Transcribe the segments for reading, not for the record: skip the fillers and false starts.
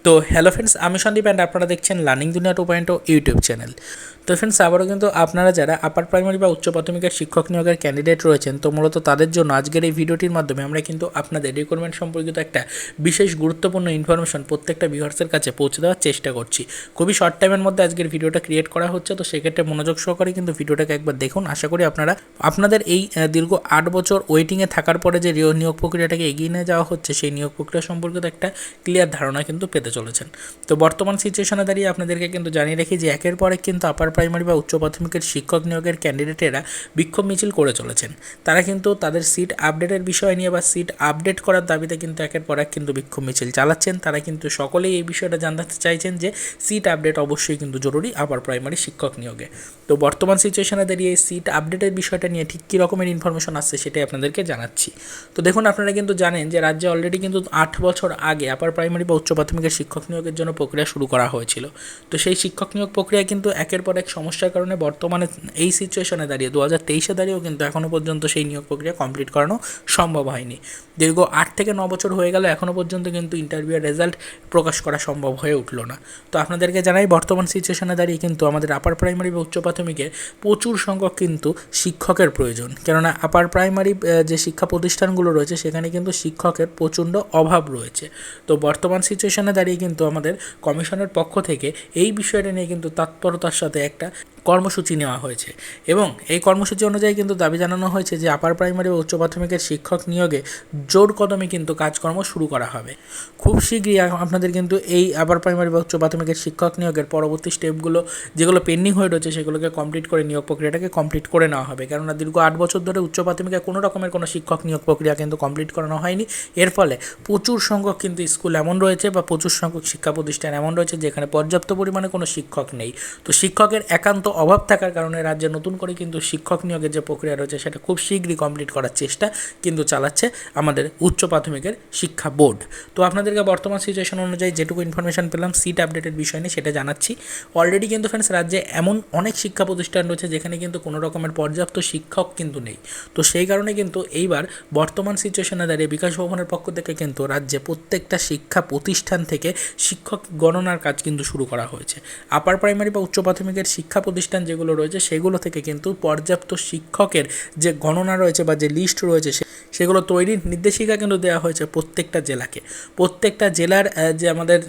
তো hello friends, আমি Sandeep and আপনারা দেখছেন লার্নিং দুনিয়া 2.0 ইউটিউব চ্যানেল। তো ফ্রেন্ডস, আবারও কিন্তু আপনারা যারা আপার প্রাইমারি বা উচ্চ প্রাথমিকের শিক্ষক নিয়োগের ক্যান্ডিডেট রয়েছেন, তো মূলত তাদের জন্য আজকের এই ভিডিওটির মাধ্যমে আমরা কিন্তু আপনাদের রিক্রুটমেন্ট সম্পর্কিত একটা বিশেষ গুরুত্বপূর্ণ ইনফরমেশন প্রত্যেকটা ভিউয়ার্সের কাছে পৌঁছে দেওয়ার চেষ্টা করছি। খুবই শর্ট টাইমের মধ্যে আজকের ভিডিওটা ক্রিয়েট করা হচ্ছে, তো সেক্ষেত্রে মনোযোগ সহকারে কিন্তু ভিডিওটাকে একবার দেখুন। আশা করি আপনারা আপনাদের এই দীর্ঘ 8 বছর ওয়েটিংয়ে থাকার পরে যে নিয়োগ প্রক্রিয়াটাকে এগিয়ে নিয়ে যাওয়া হচ্ছে, সেই নিয়োগ প্রক্রিয়া সম্পর্কিত একটা ক্লিয়ার ধারণা কিন্তু পেতে চলেছেন। তো বর্তমান সিচুয়েশনে দাঁড়িয়ে আপনাদেরকে কিন্তু জানিয়ে রাখি যে একের পর এক কিন্তু আপার প্রাইমারি বা উচ্চ প্রাথমিকের শিক্ষক নিয়োগের ক্যান্ডিডেটেরা বিক্ষোভ মিছিল করে চলেছেন। তারা কিন্তু তাদের সিট আপডেটের বিষয় নিয়ে বা সিট আপডেট করার দাবিতে কিন্তু একের পর এক কিন্তু বিক্ষোভ মিছিল চালাচ্ছেন। তারা কিন্তু সকলেই এই বিষয়টা জানতে চাইছেন যে সিট আপডেট অবশ্যই কিন্তু জরুরি আপার প্রাইমারি শিক্ষক নিয়োগে। তো বর্তমান সিচুয়েশনে দাঁড়িয়ে এই সিট আপডেটের বিষয়টা নিয়ে ঠিক কী রকমের ইনফরমেশন আসছে সেটাই আপনাদেরকে জানাচ্ছি। তো দেখুন, আপনারা কিন্তু জানেন যে রাজ্যে অলরেডি কিন্তু 8 বছর আগে আপার প্রাইমারি বা উচ্চ প্রাথমিকের শিক্ষক নিয়োগের জন্য প্রক্রিয়া শুরু করা হয়েছিল। তো সেই শিক্ষক নিয়োগ প্রক্রিয়া কিন্তু একের পর এক সমস্যার কারণে বর্তমানে এই সিচুয়েশনে দাঁড়িয়ে 2023-এ দাঁড়িয়েও কিন্তু এখনও পর্যন্ত সেই নিয়োগ প্রক্রিয়া কমপ্লিট করানো সম্ভব হয়নি। দীর্ঘ 8 থেকে 9 বছর হয়ে গেল, এখনও পর্যন্ত কিন্তু ইন্টারভিউয়ের রেজাল্ট প্রকাশ করা সম্ভব হয়ে উঠল না। তো আপনাদেরকে জানাই, বর্তমান সিচুয়েশনে দাঁড়িয়ে কিন্তু আমাদের আপার প্রাইমারি বা উচ্চ প্রাথমিকে প্রচুর সংখ্যক কিন্তু শিক্ষকের প্রয়োজন। কেননা আপার প্রাইমারি যে শিক্ষা প্রতিষ্ঠানগুলো রয়েছে সেখানে কিন্তু শিক্ষকের প্রচণ্ড অভাব রয়েছে। তো বর্তমান সিচুয়েশনে দাঁড়িয়ে কিন্তু আমাদের কমিশনের পক্ষ থেকে এই বিষয়টা নিয়ে কিন্তু তৎপরতার সাথে একটা কর্মসূচি নেওয়া হয়েছে এবং এই কর্মসূচি অনুযায়ী কিন্তু দাবি জানানো হয়েছে যে আপার প্রাইমারি ও উচ্চ প্রাথমিকের শিক্ষক নিয়োগে জোর কদমে কিন্তু কাজকর্ম শুরু করা হবে। খুব শীঘ্রই আপনাদের কিন্তু এই আপার প্রাইমারি বা উচ্চ প্রাথমিকের শিক্ষক নিয়োগের পরবর্তী স্টেপগুলো যেগুলো পেন্ডিং হয়ে রয়েছে সেগুলোকে কমপ্লিট করে নিয়োগ প্রক্রিয়াটাকে কমপ্লিট করে নেওয়া হবে। কেননা দীর্ঘ 8 বছর ধরে উচ্চ প্রাথমিকে কোনো রকমের কোনো শিক্ষক নিয়োগ প্রক্রিয়া কিন্তু কমপ্লিট করানো হয়নি। এর ফলে প্রচুর সংখ্যক কিন্তু স্কুল এমন রয়েছে বা প্রচুর সংখ্যক শিক্ষা প্রতিষ্ঠান এমন রয়েছে যেখানে পর্যাপ্ত পরিমাণে কোনো শিক্ষক নেই। তো শিক্ষকের একান্ত অভাব থাকার কারণে রাজ্যে নতুন করে কিন্তু শিক্ষক নিয়োগের যে প্রক্রিয়া রয়েছে সেটা খুব শীঘ্রই কমপ্লিট করার চেষ্টা কিন্তু চালাচ্ছে আমাদের উচ্চ প্রাথমিকের শিক্ষা বোর্ড। তো আপনাদেরকে বর্তমান সিচুয়েশন অনুযায়ী যেটুকু ইনফরমেশন পেলাম সিট আপডেটের বিষয় নিয়ে সেটা জানাচ্ছি। অলরেডি কিন্তু ফ্রেন্ডস, রাজ্যে এমন অনেক শিক্ষা প্রতিষ্ঠান রয়েছে যেখানে কিন্তু কোনো রকমের পর্যাপ্ত শিক্ষক কিন্তু নেই। তো সেই কারণে কিন্তু এইবার বর্তমান সিচুয়েশনে দাঁড়িয়ে বিকাশ ভবনের পক্ষ থেকে কিন্তু রাজ্যে প্রত্যেকটা শিক্ষা প্রতিষ্ঠান থেকে শিক্ষক গণনার কাজ কিন্তু শুরু করা হয়েছে। আপার প্রাইমারি বা উচ্চ প্রাথমিকের শিক্ষা প্রতিষ্ঠান যেগুলো রয়েছে সেগুলো থেকে কিন্তু পর্যাপ্ত শিক্ষকের যে গণনা রয়েছে বা যে লিস্ট রয়েছে সেগুলো তৈরির নির্দেশিকা কিন্তু দেওয়া হয়েছে প্রত্যেকটা জেলাকে। প্রত্যেকটা জেলার যে আমাদের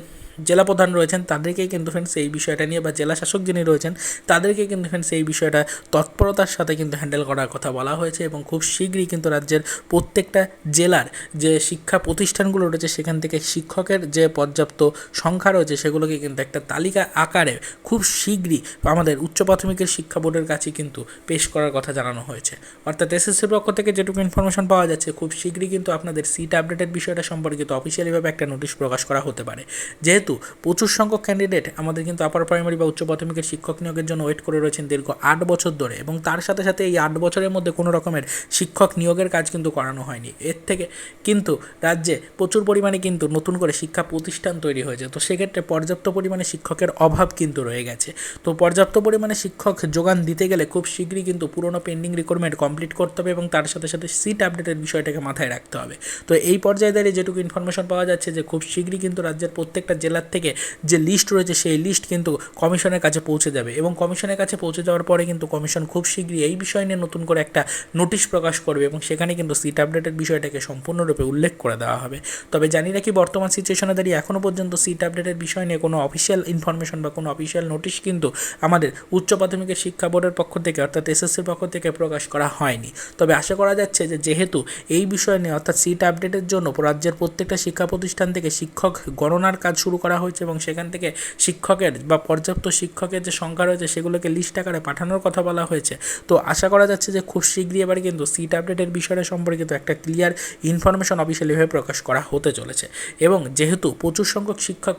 জেলা প্রধান রয়েছেন তাদেরকেই কিন্তু ফ্রেন্ডস এই বিষয়টা নিয়ে বা জেলা শাসক যিনি রয়েছেন তাদেরকে কিন্তু ফ্রেন্ডস এই বিষয়টা তৎপরতার সাথে কিন্তু হ্যান্ডেল করার কথা বলা হয়েছে এবং খুব শীঘ্রই কিন্তু রাজ্যের প্রত্যেকটা জেলার যে শিক্ষা প্রতিষ্ঠানগুলো রয়েছে সেখান থেকে শিক্ষকের যে পর্যাপ্ত সংখ্যা রয়েছে সেগুলোকে কিন্তু একটা তালিকা আকারে খুব শীঘ্রই আমাদের উচ্চ প্রাথমিকের শিক্ষা বোর্ডের কাছে কিন্তু পেশ করার কথা জানানো হয়েছে। অর্থাৎ এসএসসির পক্ষ থেকে যেটুকু ইনফরমেশন পাওয়া যাচ্ছে খুব শীঘ্রই কিন্তু আপনাদের সিট আপডেটের বিষয়টা সম্পর্কিত অফিসিয়ালিভাবে একটা নোটিশ প্রকাশ করা হতে পারে। যেহেতু প্রচুর সংখ্যক ক্যান্ডিডেট আমাদের কিন্তু আপার প্রাইমারি বা উচ্চ প্রাথমিকের শিক্ষক নিয়োগের জন্য ওয়েট করে রয়েছেন দীর্ঘ 8 বছর ধরে এবং তার সাথে সাথে এই 8 বছরের মধ্যে কোনো রকমের শিক্ষক নিয়োগের কাজ কিন্তু করানো হয়নি। এর থেকে কিন্তু রাজ্যে প্রচুর পরিমাণে কিন্তু নতুন করে শিক্ষা প্রতিষ্ঠান তৈরি হয়েছে। তো সেক্ষেত্রে পর্যাপ্ত পরিমাণে শিক্ষকের অভাব কিন্তু রয়ে গেছে। তো পর্যাপ্ত পরিমাণে শিক্ষক যোগান দিতে গেলে খুব শীঘ্রই কিন্তু পুরনো পেন্ডিং রিক্রুটমেন্ট কমপ্লিট করতে হবে এবং তার সাথে সাথে সিট আপডেটের বিষয়টাকে মাথায় রাখতে হবে। তো এই পর্যায়ে দাঁড়িয়ে যেটুকু ইনফরমেশন পাওয়া যাচ্ছে যে খুব শীঘ্রই কিন্তু রাজ্যের প্রত্যেকটা জেলার থেকে যে লিস্ট রয়েছে সেই লিস্ট কিন্তু কমিশনের কাছে পৌঁছে যাবে এবং কমিশনের কাছে পৌঁছে যাওয়ার পরে কিন্তু কমিশন খুব শীঘ্রই এই বিষয় নিয়ে নতুন করে একটা নোটিশ প্রকাশ করবে এবং সেখানে কিন্তু সিট আপডেটের বিষয়টাকে সম্পূর্ণরূপে উল্লেখ করে দেওয়া হবে। তবে জানি রাখি, বর্তমান সিচুয়েশনে দাঁড়িয়ে এখনও পর্যন্ত সিট আপডেটের বিষয় নিয়ে কোনো অফিসিয়াল ইনফরমেশন বা কোনো অফিসিয়াল নোটিশ কিন্তু আমাদের উচ্চ প্রাথমিকের শিক্ষা বোর্ডের পক্ষ থেকে অর্থাৎ এসএসসির পক্ষ থেকে প্রকাশ করা হয়নি। তবে আশা করা যাচ্ছে যে যেহেতু এই বিষয় নিয়ে অর্থাৎ সিট আপডেটের জন্য রাজ্যের প্রত্যেকটা শিক্ষা প্রতিষ্ঠান থেকে শিক্ষক গণনার কাজ শুরু করা হয়েছে এবং সেখান থেকে শিক্ষকের বা পর্যাপ্ত শিক্ষকের যে সংখ্যা রয়েছে সেগুলোকে লিস্ট আকারে পাঠানোর কথা বলা হয়েছে। তো আশা করা যাচ্ছে যে খুব শীঘ্রই এবার কিন্তু সিট আপডেটের বিষয়টা সম্পর্কিত একটা ক্লিয়ার ইনফরমেশন অফিসিয়ালিভাবে প্রকাশ করা হতে চলেছে এবং যেহেতু প্রচুর সংখ্যক শিক্ষক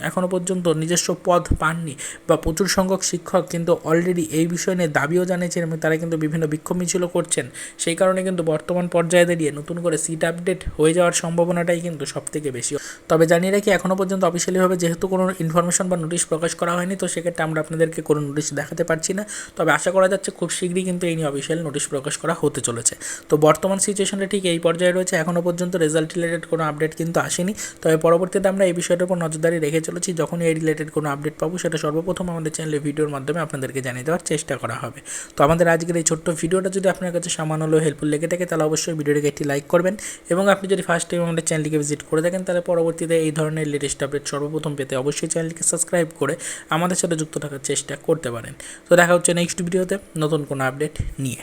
এখনও পর্যন্ত নিজস্ব পদ পাননি বা প্রচুর সংখ্যক শিক্ষক কিন্তু অলরেডি এই বিষয় নিয়ে দাবিও জানিয়েছেন এবং তারা কিন্তু বিভিন্ন বিক্ষোভ মিছিলও করছেন, সেই কারণে কিন্তু বর্তমান পর্যায়ে দাঁড়িয়ে নতুন করে সিট আপডেট হয়ে যাওয়ার সম্ভাবনাটাই কিন্তু সবথেকে বেশি। তবে জানিয়ে রাখি, এখনও পর্যন্ত অফিসিয়াল অফিসিয়ালিভাবে যেহেতু কোনো ইনফরমেশন বা নোটিশ প্রকাশ করা হয়নি, তো সেক্ষেত্রে আমরা আপনাদেরকে কোনো নোটিশ দেখাতে পারছি না। তবে আশা করা যাচ্ছে খুব শীঘ্রই কিন্তু এই নিয়ে অফিসিয়াল নোটিশ প্রকাশ করা হতে চলেছে। তো বর্তমান সিচুয়েশনটা ঠিক এই পর্যায়ে রয়েছে, এখনও পর্যন্ত রেজাল্ট রিলেটেড কোনো আপডেট কিন্তু আসেনি। তবে পরবর্তীতে আমরা এই বিষয়টার উপর নজরদারি রেখে চলেছি, যখনই এই রিলেটেড কোনো আপডেট পাবো সেটা সর্বপ্রথম আমাদের চ্যানেলে ভিডিওর মাধ্যমে আপনাদেরকে জানিয়ে দেওয়ার চেষ্টা করা হবে। তো আমাদের আজকের এই ছোট্ট ভিডিওটা যদি আপনার কাছে সামান্য হলেও হেল্পফুল লেগে থাকে তাহলে অবশ্যই ভিডিওটিকে একটি লাইক করবেন, এবং আপনি যদি ফার্স্ট টাইম আমাদের চ্যানেলটিকে ভিজিট করে থাকেন তাহলে পরবর্তীতে এই ধরনের লেটেস্ট আপডেট সর্বপ্রথম পেতে অবশ্যই চ্যানেলটিকে সাবস্ক্রাইব করে আমাদের সাথে যুক্ত থাকার চেষ্টা করতে পারেন। তো দেখা হচ্ছে নেক্সট ভিডিওতে নতুন কোনো আপডেট নিয়ে।